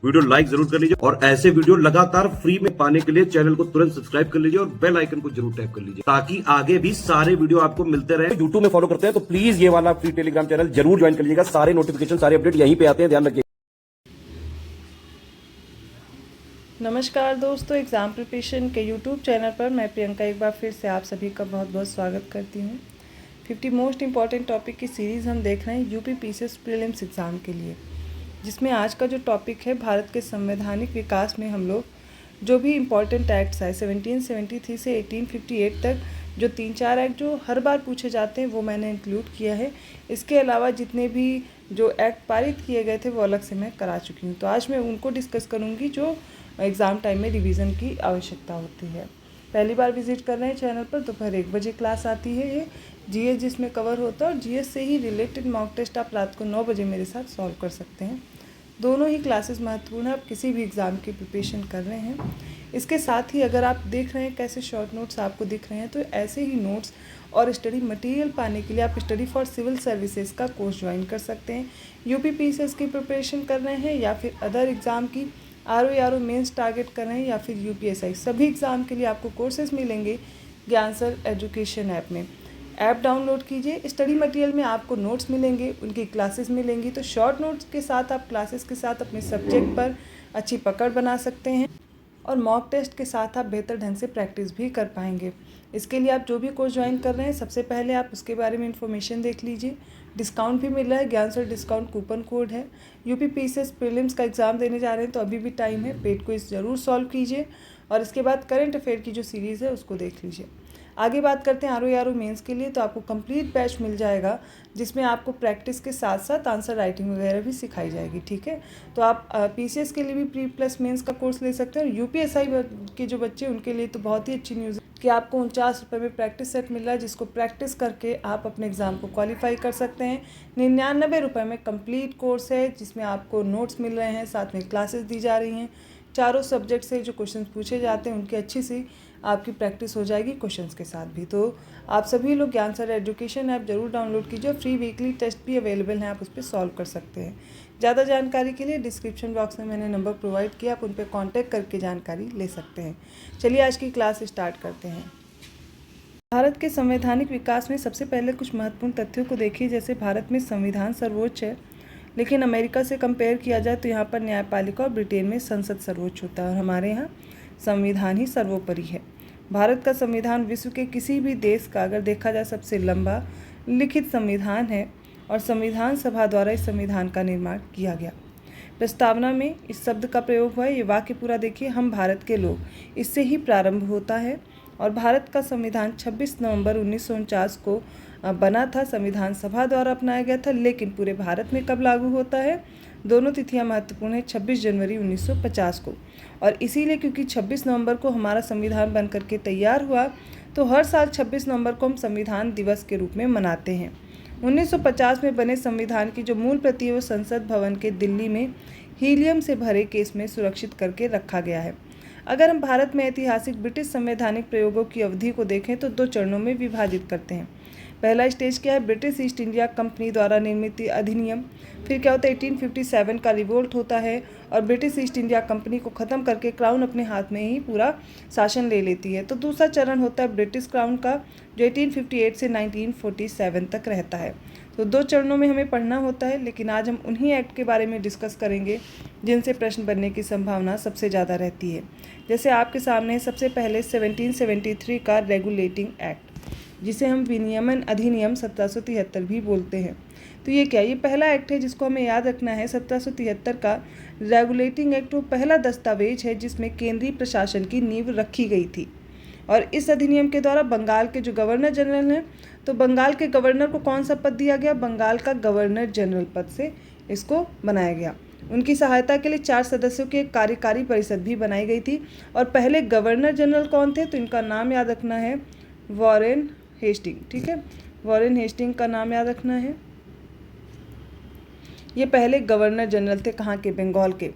Video like जरूर कर लीजिए और ऐसे वीडियो लगातार फ्री में पाने के लिए चैनल को तुरंत सब्सक्राइब कर लीजिए और बेल आइकन को जरूर टैप कर लीजिए ताकि आगे भी सारे वीडियो आपको मिलते रहे। यूट्यूब में फॉलो करते हैं तो प्लीज ये वाला फ्री टेलीग्राम चैनल जरूर ज्वाइन कर लीजिएगा। सारे नोटिफिकेशन सारे अपडेट यहीं पे आते हैं, ध्यान रखिए। नमस्कार दोस्तों, एग्ज़ाम प्रिपरेशन के यूट्यूब चैनल पर मैं प्रियंका एक बार फिर से आप सभी का बहुत बहुत स्वागत करती हूँ। 50 मोस्ट इम्पॉर्टेंट टॉपिक की सीरीज़ हम देख रहे हैं यूपी पीसीएस प्रीलिम्स एग्ज़ाम के लिए, जिसमें आज का जो टॉपिक है भारत के संवैधानिक विकास में हम लोग जो भी इम्पॉर्टेंट एक्ट्स है 1773 से 1858 तक जो 3-4 एक्ट जो हर बार पूछे जाते हैं वो मैंने इंक्लूड किया है। इसके अलावा जितने भी जो एक्ट पारित किए गए थे वो अलग से मैं करा चुकी हूँ, तो आज मैं उनको डिस्कस करूँगी जो एग्ज़ाम टाइम में रिवीजन की आवश्यकता होती है। पहली बार विजिट कर रहे हैं चैनल पर, दोपहर 1 बजे क्लास आती है ये जीएस जिसमें कवर होता है, और जीएस से ही रिलेटेड मॉक टेस्ट आप रात को 9 बजे मेरे साथ सॉल्व कर सकते हैं। दोनों ही क्लासेस महत्वपूर्ण है, आप किसी भी एग्ज़ाम की प्रिपरेशन कर रहे हैं। इसके साथ ही अगर आप देख रहे हैं कैसे शॉर्ट नोट्स आपको दिख रहे हैं, तो ऐसे ही नोट्स और स्टडी मटेरियल पाने के लिए आप स्टडी फॉर सिविल सर्विसेज का कोर्स ज्वाइन कर सकते हैं। यूपी पीसीएस की प्रिपरेशन कर रहे हैं या फिर अदर एग्ज़ाम की आरओ मेंस टारगेट कर रहे हैं या फिर यूपीएसआई, सभी एग्ज़ाम के लिए आपको कोर्सेज मिलेंगे ज्ञान सर एजुकेशन ऐप में। ऐप डाउनलोड कीजिए, स्टडी मटेरियल में आपको नोट्स मिलेंगे, उनकी क्लासेस मिलेंगी, तो शॉर्ट नोट्स के साथ आप क्लासेस के साथ अपने सब्जेक्ट पर अच्छी पकड़ बना सकते हैं और मॉक टेस्ट के साथ आप बेहतर ढंग से प्रैक्टिस भी कर पाएंगे। इसके लिए आप जो भी कोर्स ज्वाइन कर रहे हैं सबसे पहले आप उसके बारे में इन्फॉर्मेशन देख लीजिए। डिस्काउंट भी मिल रहा है, ज्ञान सर डिस्काउंट कूपन कोड है। यूपी पीसीएस प्रीलिम्स का एग्ज़ाम देने जा रहे हैं तो अभी भी टाइम है, पेड क्विज ज़रूर सॉल्व कीजिए और इसके बाद करंट अफेयर की जो सीरीज़ है उसको देख लीजिए। आगे बात करते हैं आरओ मेंस के लिए, तो आपको कंप्लीट बैच मिल जाएगा जिसमें आपको प्रैक्टिस के साथ साथ आंसर राइटिंग वगैरह भी सिखाई जाएगी, ठीक है। तो आप पीसीएस के लिए भी प्री प्लस मेंस का कोर्स ले सकते हैं और यूपीएसआई के जो बच्चे उनके लिए तो बहुत ही अच्छी न्यूज़ है कि आपको 49 रुपये में प्रैक्टिस सेट मिल रहा है, जिसको प्रैक्टिस करके आप अपने एग्ज़ाम को क्वालिफाई कर सकते हैं। 99 रुपये में कंप्लीट कोर्स है जिसमें आपको नोट्स मिल रहे हैं, साथ में क्लासेस दी जा रही हैं। चारों सब्जेक्ट से जो क्वेश्चंस पूछे जाते हैं उनकी अच्छी सी आपकी प्रैक्टिस हो जाएगी क्वेश्चंस के साथ भी। तो आप सभी लोग ज्ञान सर एजुकेशन ऐप जरूर डाउनलोड कीजिए, फ्री वीकली टेस्ट भी अवेलेबल हैं, आप उस पर सॉल्व कर सकते हैं। ज़्यादा जानकारी के लिए डिस्क्रिप्शन बॉक्स में मैंने नंबर प्रोवाइड किया, आप उन पर कॉन्टैक्ट करके जानकारी ले सकते हैं। चलिए आज की क्लास स्टार्ट करते हैं। भारत के संवैधानिक विकास में सबसे पहले कुछ महत्वपूर्ण तथ्यों को देखिए। जैसे भारत में संविधान सर्वोच्च है, लेकिन अमेरिका से कंपेयर किया जाए तो यहाँ पर न्यायपालिका और ब्रिटेन में संसद सर्वोच्च होता है और हमारे यहाँ संविधान ही सर्वोपरि है। भारत का संविधान विश्व के किसी भी देश का अगर देखा जाए सबसे लंबा लिखित संविधान है और संविधान सभा द्वारा इस संविधान का निर्माण किया गया। प्रस्तावना में इस शब्द का प्रयोग हुआ है, ये वाक्य पूरा देखिए, हम भारत के लोग, इससे ही प्रारंभ होता है। और भारत का संविधान 26 नवंबर 1949 को बना था, संविधान सभा द्वारा अपनाया गया था, लेकिन पूरे भारत में कब लागू होता है? दोनों तिथियां महत्वपूर्ण है, 26 जनवरी 1950 को। और इसीलिए क्योंकि 26 नवंबर को हमारा संविधान बन करके तैयार हुआ, तो हर साल 26 नवंबर को हम संविधान दिवस के रूप में मनाते हैं। 1950 में बने संविधान की जो मूल प्रति है वो संसद भवन के दिल्ली में हीलियम से भरे केस में सुरक्षित करके रखा गया है। अगर हम भारत में ऐतिहासिक ब्रिटिश संवैधानिक प्रयोगों की अवधि को देखें तो 2 चरणों में विभाजित करते हैं। पहला स्टेज क्या है? ब्रिटिश ईस्ट इंडिया कंपनी द्वारा निर्मित अधिनियम। फिर क्या होता है? 1857 का रिवोल्ट होता है और ब्रिटिश ईस्ट इंडिया कंपनी को ख़त्म करके क्राउन अपने हाथ में ही पूरा शासन ले लेती है। तो दूसरा चरण होता है ब्रिटिश क्राउन का, जो 1858 से 1947 तक रहता है। तो 2 चरणों में हमें पढ़ना होता है, लेकिन आज हम उन्हीं एक्ट के बारे में डिस्कस करेंगे जिनसे प्रश्न बनने की संभावना सबसे ज़्यादा रहती है। जैसे आपके सामने सबसे पहले 1773 का रेगुलेटिंग एक्ट, जिसे हम विनियमन अधिनियम 1773 भी बोलते हैं। तो ये क्या? ये पहला एक्ट है जिसको हमें याद रखना है। 1773 का रेगुलेटिंग एक्ट वो पहला दस्तावेज है जिसमें केंद्रीय प्रशासन की नींव रखी गई थी। और इस अधिनियम के द्वारा बंगाल के जो गवर्नर जनरल हैं, तो बंगाल के गवर्नर को कौन सा पद दिया गया? बंगाल का गवर्नर जनरल पद से इसको बनाया गया। उनकी सहायता के लिए 4 सदस्यों की एक कार्यकारी परिषद भी बनाई गई थी। और पहले गवर्नर जनरल कौन थे? तो इनका नाम याद रखना है, वॉरेन हेस्टिंग, ठीक है। वॉरेन हेस्टिंग का नाम याद रखना है। ये पहले गवर्नर जनरल थे, कहाँ के? बंगाल के।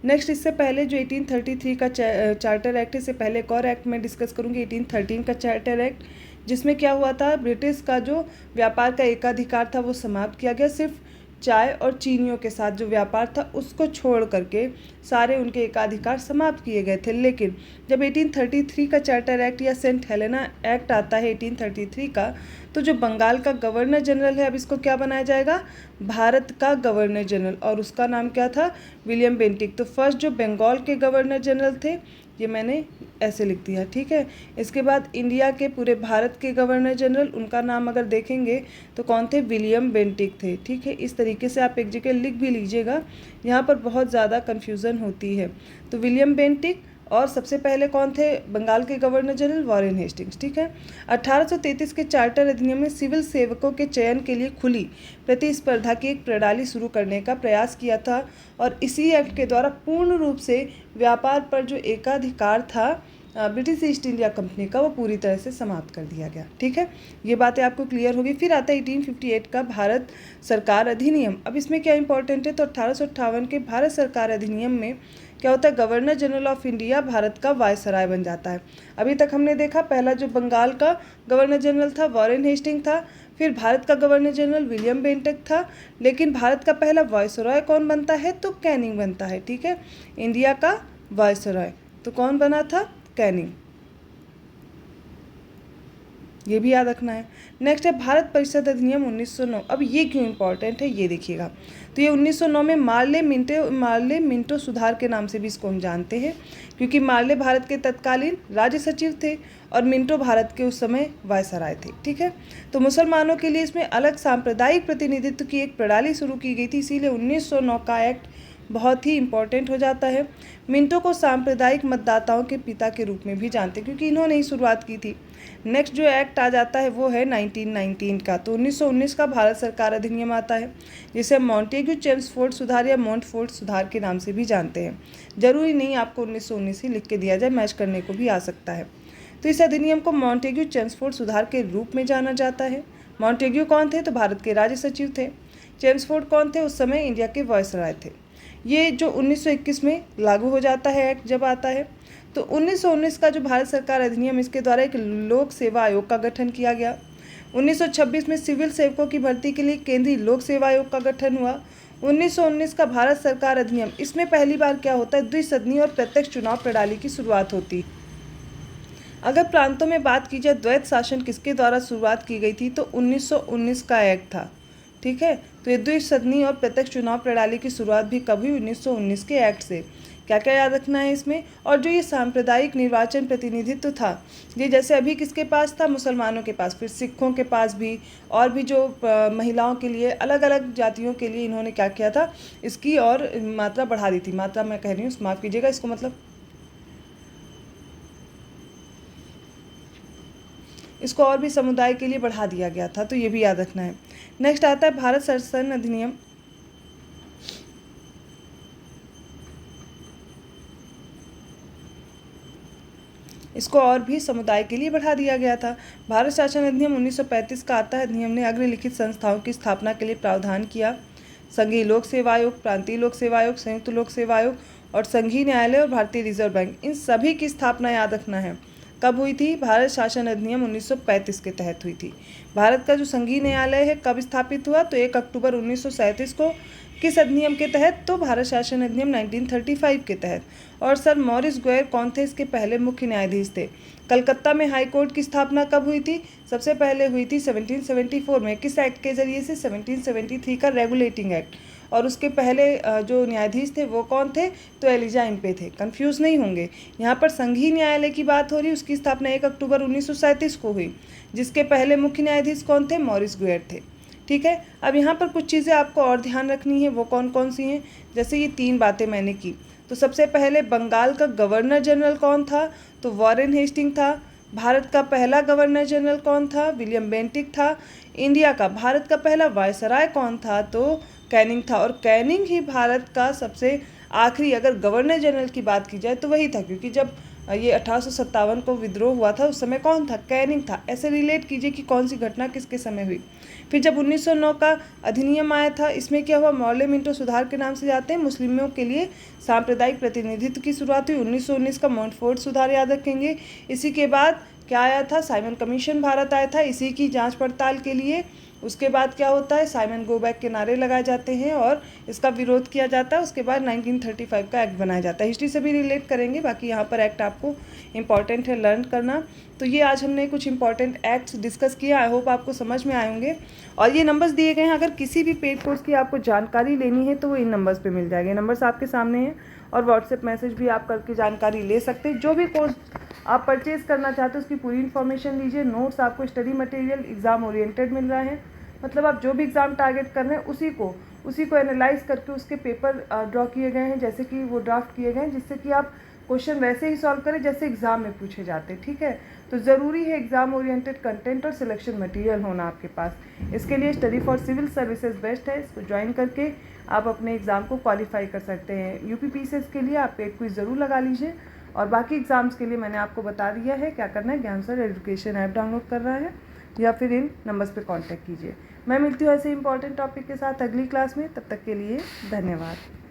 नेक्स्ट, इससे पहले जो 1833 का चार्टर एक्ट है, इससे पहले एक और एक्ट मैं डिस्कस करूँगी, 1813 का चार्टर एक्ट, जिसमें क्या हुआ था? ब्रिटिश का जो व्यापार का एकाधिकार था वो समाप्त किया गया। सिर्फ चाय और चीनियों के साथ जो व्यापार था उसको छोड़ करके सारे उनके एकाधिकार समाप्त किए गए थे। लेकिन जब 1833 का चार्टर एक्ट या सेंट हेलेना एक्ट आता है 1833 का, तो जो बंगाल का गवर्नर जनरल है अब इसको क्या बनाया जाएगा, भारत का गवर्नर जनरल, और उसका नाम क्या था, विलियम बेंटिक। तो फर्स्ट जो बंगाल के गवर्नर जनरल थे, ये मैंने ऐसे लिख दिया, ठीक है। इसके बाद इंडिया के पूरे भारत के गवर्नर जनरल, उनका नाम अगर देखेंगे तो कौन थे, विलियम बेंटिक थे, ठीक है। इस तरीके से आप एक जगह लिख भी लीजिएगा, यहाँ पर बहुत ज़्यादा कन्फ्यूज़न होती है। तो विलियम बेंटिक, और सबसे पहले कौन थे बंगाल के गवर्नर जनरल, वॉरेन हेस्टिंग्स, ठीक है। 1833 के चार्टर अधिनियम ने सिविल सेवकों के चयन के लिए खुली प्रतिस्पर्धा की एक प्रणाली शुरू करने का प्रयास किया था, और इसी एक्ट के द्वारा पूर्ण रूप से व्यापार पर जो एकाधिकार था ब्रिटिश ईस्ट इंडिया कंपनी का, वो पूरी तरह से समाप्त कर दिया गया, ठीक है। ये बातें आपको क्लियर होगी। फिर आता है 1858 का भारत सरकार अधिनियम। अब इसमें क्या इंपॉर्टेंट है, तो 1858 के भारत सरकार अधिनियम में क्या होता है, governor general of India Bharat का वायसराय बन जाता है। अभी तक हमने देखा पहला जो बंगाल का गवर्नर जनरल था वॉरेन हेस्टिंग था, फिर भारत का गवर्नर जनरल विलियम बेंटिक था, लेकिन भारत का पहला वायसराय कौन बनता है, तो कैनिंग बनता है, ठीक है। इंडिया का वायसराय तो कौन बना था, कैनिंग, ये भी याद रखना है। नेक्स्ट है भारत परिषद अधिनियम 1909। अब ये क्यों इंपॉर्टेंट है, ये देखिएगा। तो ये 1909 में मार्ले मिंटो सुधार के नाम से भी इसको हम जानते हैं, क्योंकि मार्ले भारत के तत्कालीन राज्य सचिव थे और मिंटो भारत के उस समय वायसराय थे, ठीक है। तो मुसलमानों के लिए इसमें अलग सांप्रदायिक प्रतिनिधित्व की एक प्रणाली शुरू की गई थी, इसीलिए 1909 का एक्ट बहुत ही इम्पोर्टेंट हो जाता है। मिंटो को सांप्रदायिक मतदाताओं के पिता के रूप में भी जानते हैं, क्योंकि इन्होंने ही शुरुआत की थी। नेक्स्ट जो एक्ट आ जाता है वो है 1919 का। तो 1919 का भारत सरकार अधिनियम आता है, जिसे मॉन्टेग्यू चेम्सफोर्ड सुधार या मोंटफोर्ड सुधार के नाम से भी जानते हैं। जरूरी नहीं आपको 1919 ही लिख के दिया जाए, मैच करने को भी आ सकता है। तो इस अधिनियम को मॉन्टेग्यू चेम्सफोर्ड सुधार के रूप में जाना जाता है। मॉन्टेग्यू कौन थे, तो भारत के राज्य सचिव थे। चेम्सफोर्ड कौन थे, उस समय इंडिया के वायसराय थे। ये जो 1921 में लागू हो जाता है एक्ट जब आता है। तो 1919 का जो भारत सरकार अधिनियम, इसके द्वारा एक लोक सेवा आयोग का गठन किया गया। 1926 में सिविल सेवकों की भर्ती के लिए केंद्रीय लोक सेवा आयोग का गठन हुआ। 1919 का भारत सरकार अधिनियम, इसमें पहली बार क्या होता है, द्विसदनीय और प्रत्यक्ष चुनाव प्रणाली की शुरुआत होती है। अगर प्रांतों में बात की जाए द्वैत शासन किसके द्वारा शुरुआत की गई थी, तो 1919 का एक्ट था, ठीक है। तो ये द्विसदनीय और प्रत्यक्ष चुनाव प्रणाली की शुरुआत भी कभी 1919 के एक्ट से। क्या क्या याद रखना है इसमें, और जो ये सांप्रदायिक निर्वाचन प्रतिनिधित्व था, ये जैसे अभी किसके पास था, मुसलमानों के पास, फिर सिखों के पास भी, और भी जो महिलाओं के लिए, अलग अलग जातियों के लिए इन्होंने क्या किया था, इसकी और मात्रा बढ़ा दी थी। मात्रा मैं कह रही हूँ, माफ़ कीजिएगा, इसको मतलब इसको और भी समुदाय के लिए बढ़ा दिया गया था, तो ये भी याद रखना है। नेक्स्ट आता है भारत शासन अधिनियम। इसको और भी समुदाय के लिए बढ़ा दिया गया था। भारत शासन अधिनियम 1935 का आता है। अधिनियम ने अग्रलिखित संस्थाओं की स्थापना के लिए प्रावधान किया। संघीय लोक सेवा आयोग, प्रांतीय लोक सेवा आयोग, संयुक्त लोक सेवा आयोग और संघीय न्यायालय और भारतीय रिजर्व बैंक, इन सभी की स्थापना याद रखना है कब हुई थी, भारत शासन अधिनियम 1935 के तहत हुई थी। भारत का जो संघीय न्यायालय है कब स्थापित हुआ, तो 1 अक्टूबर 1937 को। किस अधिनियम के तहत, तो भारत शासन अधिनियम 1935 के तहत। और सर मॉरिस गोयर कौन थे, इसके पहले मुख्य न्यायाधीश थे। कलकत्ता में हाई कोर्ट की स्थापना कब हुई थी, सबसे पहले हुई थी 1774 में। किस एक्ट के जरिए से, 1773 का रेगुलेटिंग एक्ट। और उसके पहले जो न्यायाधीश थे वो कौन थे, तो एलिजा इम्पे थे। कंफ्यूज नहीं होंगे, यहाँ पर संघीय न्यायालय की बात हो रही, उसकी स्थापना 1 अक्टूबर 1937 को हुई, जिसके पहले मुख्य न्यायाधीश कौन थे, मॉरिस गोयर थे, ठीक है। अब यहाँ पर कुछ चीज़ें आपको और ध्यान रखनी है, वो कौन कौन सी हैं, जैसे ये 3 बातें मैंने की। तो सबसे पहले बंगाल का गवर्नर जनरल कौन था, तो वॉरेन हेस्टिंग था। भारत का पहला गवर्नर जनरल कौन था, विलियम बेंटिक था। इंडिया का भारत का पहला वायसराय कौन था, तो कैनिंग था। और कैनिंग ही भारत का सबसे आखिरी, अगर गवर्नर जनरल की बात की जाए तो वही था, क्योंकि जब ये 1857 को विद्रोह हुआ था उस समय कौन था, कैनिंग था। ऐसे रिलेट कीजिए कि कौन सी घटना किसके समय हुई। फिर जब 1909 का अधिनियम आया था, इसमें क्या हुआ, मॉर्ले मिंटो सुधार के नाम से जाते हैं, मुस्लिमों के लिए सांप्रदायिक प्रतिनिधित्व की शुरुआत हुई। 1919 का मोंटफोर्ड सुधार याद रखेंगे। इसी के बाद क्या आया था, साइमन कमीशन भारत आया था, इसी की जांच पड़ताल के लिए उसके बाद क्या होता है, साइमन गो बैक के नारे लगाए जाते हैं और इसका विरोध किया जाता है। उसके बाद 1935 का एक्ट बनाया जाता है। हिस्ट्री से भी रिलेट करेंगे, बाकी यहाँ पर एक्ट आपको इंपॉर्टेंट है लर्न करना। तो ये आज हमने कुछ इंपॉर्टेंट एक्ट्स डिस्कस किया। आई होप आपको समझ में आए होंगे। और ये नंबर्स दिए गए हैं, अगर किसी भी पेड कोर्स की आपको जानकारी लेनी है तो वो इन नंबर्स पे मिल जाएगी। नंबर्स आपके सामने हैं और व्हाट्सएप मैसेज भी आप करके जानकारी ले सकते हैं। जो भी कोर्स आप परचेज़ करना चाहते हो उसकी पूरी इन्फॉर्मेशन लीजिए। नोट्स आपको, स्टडी मटेरियल एग्ज़ाम ओरिएंटेड मिल रहा है, मतलब आप जो भी एग्ज़ाम टारगेट कर रहे हैं उसी को एनालाइज करके उसके पेपर ड्रॉ किए गए हैं, जैसे कि वो ड्राफ्ट किए गए हैं, जिससे कि आप क्वेश्चन वैसे ही सॉल्व करें जैसे एग्ज़ाम में पूछे जाते हैं। ठीक है, तो ज़रूरी है एग्ज़ाम ओरिएंटेड कंटेंट और सिलेक्शन मटेरियल होना आपके पास। इसके लिए study for civil services best है। इसको ज्वाइन करके आप अपने एग्ज़ाम को क्वालिफाई कर सकते हैं। यूपीपीसीएस के लिए आप पेड क्विज ज़रूर लगा लीजिए। और बाकी एग्ज़ाम्स के लिए मैंने आपको बता दिया है क्या करना है। ज्ञान सर एजुकेशन ऐप डाउनलोड कर रहा है या फिर इन नंबर्स पे कांटेक्ट कीजिए। मैं मिलती हूँ ऐसे इंपॉर्टेंट टॉपिक के साथ अगली क्लास में। तब तक के लिए धन्यवाद।